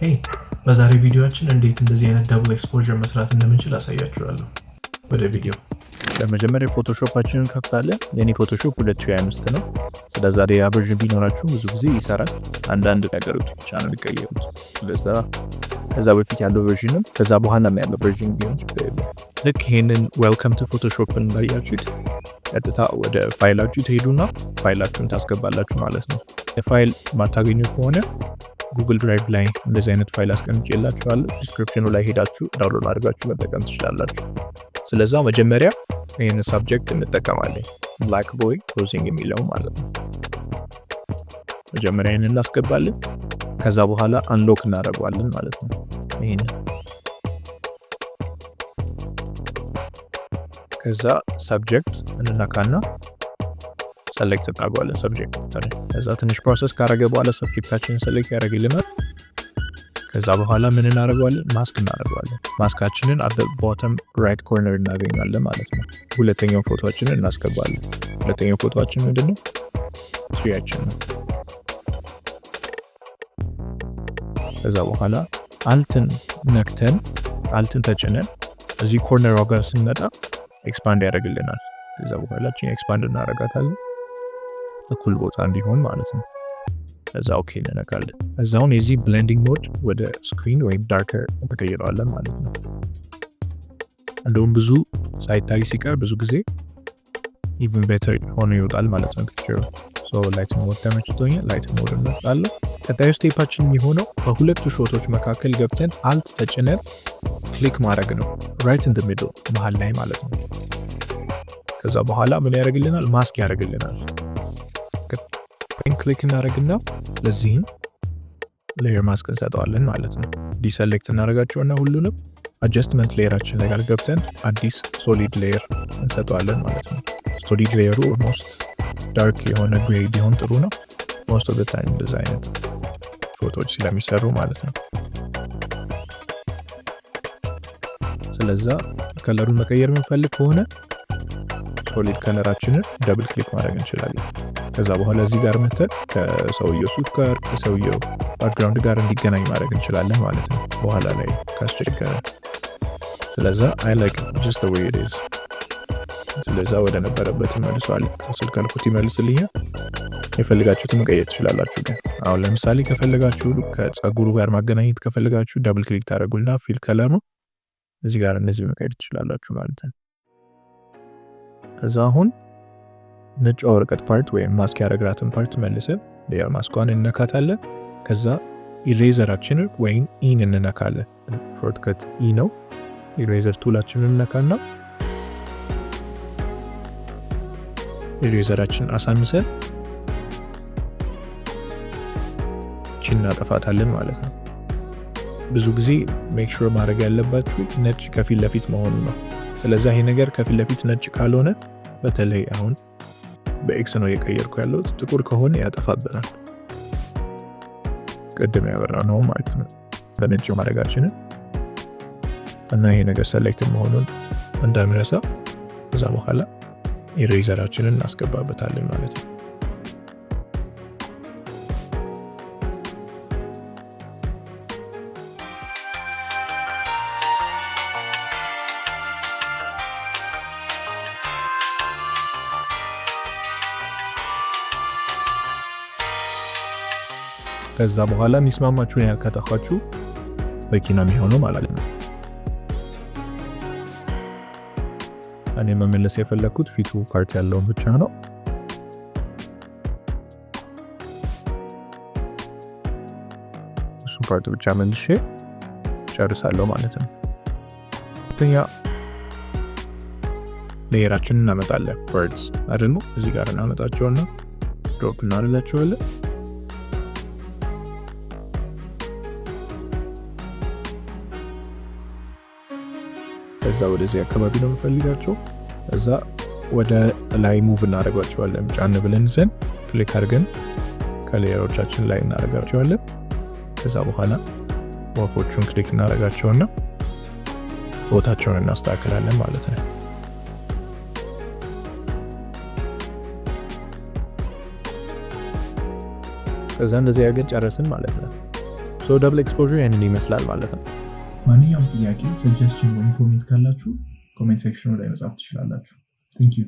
ሄይ በዛሬ ቪዲዮአችን እንዴት እንደዚህ አይነት ደብል ኤክስፖዠር መስራት እንደምንችል አሳያችኋለሁ። ወደ ቪዲዮ ለመጀመሪያ ፎቶሾፓችንን ከፍታለን። የኔ ፎቶሾፕ 2025 ነው። ስለዛ ሌላ ቨርዥን ቢኖራችሁ ብዙ ጊዜ ይሰራል። አንዳንድ ነገሮች ብቻ ነው የሚቀየሩት። ስለዛ ከዛ በፊት ያለው ቨርዥንም ከዛ በኋላም ያለው ቨርዥን ቢሆን ችግር የለም። ልክ ይሄንን ዌልካም ቱ ፎቶሾፕን ባያችሁት ቀጥታ ወደ ፋይላችሁ ትሄዱና ፋይላችሁን ታስገባላችሁ ማለት ነው። የፋይል ማታገኙ ከሆነ ጉግል ድራይቭ ላይ እንደዚህ አይነት ፋይል አስቀምጬላችኋለሁ። ዲስክሪፕሽኑ ላይ ሄዳችሁ ዳውንሎድ አድርጋችሁ መጠቀም ትችላላችሁ። ስለዛ መጀመሪያ ይህን ሳብጀክት እንጠቀማለን። ብላክ ቦይ ክሎዚንግ የሚለው ማለት ነው። መጀመሪያ ይህንን እናስገባለን። ከዛ በኋላ አንሎክ እናደርገዋለን ማለት ነው። ይህን ከዛ ሳብጀክት እንነካና ሰሌክት እናደርገዋለን። ሰብጀክት ከዛ ትንሽ ፕሮሰስ ካረገ በኋላ ሰብጀክታችንን ሰሌክት ያደርግልናል። ከዛ በኋላ ምን እናደርገዋለን? ማስክ እናደርገዋለን። ማስካችንን አት ቦተም ራይት ኮርነር እናገኛለን ማለት ነው። ሁለተኛው ፎቶአችንን እናስገባለን። ሁለተኛው ፎቶአችን ምንድነው? ትሪያችን ነው። ከዛ በኋላ አልትን ነክተን አልትን ተጭነን እዚህ ኮርነር ጋር ስንመጣ ኤክስፓንድ ያደርግልናል። ከዛ በኋላ ኤክስፓንድ እናደርጋታለን እኩል ቦታ እንዲሆን ማለት ነው። ከዛ ኦኬ እንነካለን። እዛውን የዚህ ብሌንዲንግ ሞድ ወደ ስክሪን ወይም ዳርከር ተቀይረዋለን ማለት ነው። እንደውም ብዙ ሳይታይ ሲቀር ብዙ ጊዜ ኢቭን ቤተር ሆኖ ይወጣል ማለት ነው ፒክቸሩ። ሶ ላይት ሞድ ተመችቶኛል። ላይት ሞድ እንመርጣለን። ቀጣዩ ስቴፓችን የሚሆነው በሁለቱ ሾቶች መካከል ገብተን አልት ተጭነን ክሊክ ማድረግ ነው። ራይት ኢን ዘ ሚድል መሃል ላይ ማለት ነው። ከዛ በኋላ ምን ያደርግልናል? ማስክ ያደርግልናል። ክሊክ እናደርግና ለዚህም ሌየር ማስክ እንሰጠዋለን ማለት ነው። ዲሰሌክት እናደርጋቸውና ሁሉንም አጀስትመንት ሌየራችን ላይ ጋር ገብተን አዲስ ሶሊድ ሌየር እንሰጠዋለን ማለት ነው። ሶሊድ ሌየሩ ኦልሞስት ዳርክ የሆነ ግሬ ቢሆን ጥሩ ነው። ሞስት ኦፍ ዘ ታይም እንደዛ አይነት ፎቶዎች ስለሚሰሩ ማለት ነው። ስለዛ ከለሩን መቀየር የምንፈልግ ከሆነ ሶሊድ ከለራችንን ደብል ክሊክ ማድረግ እንችላለን። ከዛ በኋላ እዚህ ጋር መተን ከሰውየው ሱፍ ጋር ከሰውየው ባክግራውንድ ጋር እንዲገናኝ ማድረግ እንችላለን ማለት ነው በኋላ ላይ ካስቸገረ። ስለዛ አይ ላይክ ጀስት ዘ ዌይ ኢት ኢዝ። ስለዛ ወደ ነበረበት ይመልሰዋል። ከስልክ አልኩት ይመልስልኛል። የፈልጋችሁትን መቀየር ትችላላችሁ። ግን አሁን ለምሳሌ ከፈልጋችሁ ከጸጉሩ ጋር ማገናኘት ከፈልጋችሁ ደብል ክሊክ ታደርጉና ፊል ከለሩ እዚህ ጋር እነዚህ መቀየር ትችላላችሁ ማለት ነው። ከዛ አሁን ነጭ ወረቀት ፓርት ወይም ማስክ ያደረግራትን ፓርት መልሰን ሌየር ማስኳን እንነካታለን። ከዛ ኢሬዘራችንን ወይም ኢን እንነካለን። ሾርትከት ኢ ነው። ኢሬዘር ቱላችንን እንነካና ኢሬዘራችንን አሳንሰን ቺን እናጠፋታለን ማለት ነው። ብዙ ጊዜ ሜክ ሹር ማድረግ ያለባችሁ ነጭ ከፊት ለፊት መሆኑ ነው። ስለዚህ ይሄ ነገር ከፊት ለፊት ነጭ ካልሆነ በተለይ አሁን በኤክስ ነው የቀየርኩ ያለሁት ጥቁር ከሆነ ያጠፋብናል። ቅድም ያበራ ነው ማለት ነው በነጭ ማድረጋችንን እና ይሄ ነገር ሰሌክት መሆኑን እንዳንረሳ። ከዛ በኋላ ኢሬዘራችንን እናስገባበታለን ማለት ነው። ከዛ በኋላ የሚስማማችሁን ያህል ካጠፋችሁ በቂ ነው የሚሆነው ማለት ነው። እኔ መመለስ የፈለኩት ፊቱ ፓርት ያለውን ብቻ ነው። እሱ ፓርት ብቻ መልሼ ጨርሳለሁ ማለት ነው። ሁለተኛ ሌየራችንን እናመጣለን። ወርድስ አይደል? እዚህ ጋር እናመጣቸውና ድሮፕ እናደርጋቸዋለን። ከዛ ወደዚህ አካባቢ ነው የምፈልጋቸው። ከዛ ወደ ላይ ሙቭ እናደርጋቸዋለን። ጫን ብለን ዘን ክሊክ አድርገን ከሌየሮቻችን ላይ እናደርጋቸዋለን። ከዛ በኋላ ወፎቹን ክሊክ እናደርጋቸውና ቦታቸውን እናስተካክላለን ማለት ነው። ከዛ እንደዚህ ያገን ጨረስን ማለት ነው። ሶ ደብል ኤክስፖዠር ያንን ይመስላል ማለት ነው። ማንኛውም ጥያቄ፣ ሰጀስሽን ወይም ኮሜንት ካላችሁ ኮሜንት ሴክሽኑ ላይ መጻፍ ትችላላችሁ። ቴንክ ዩ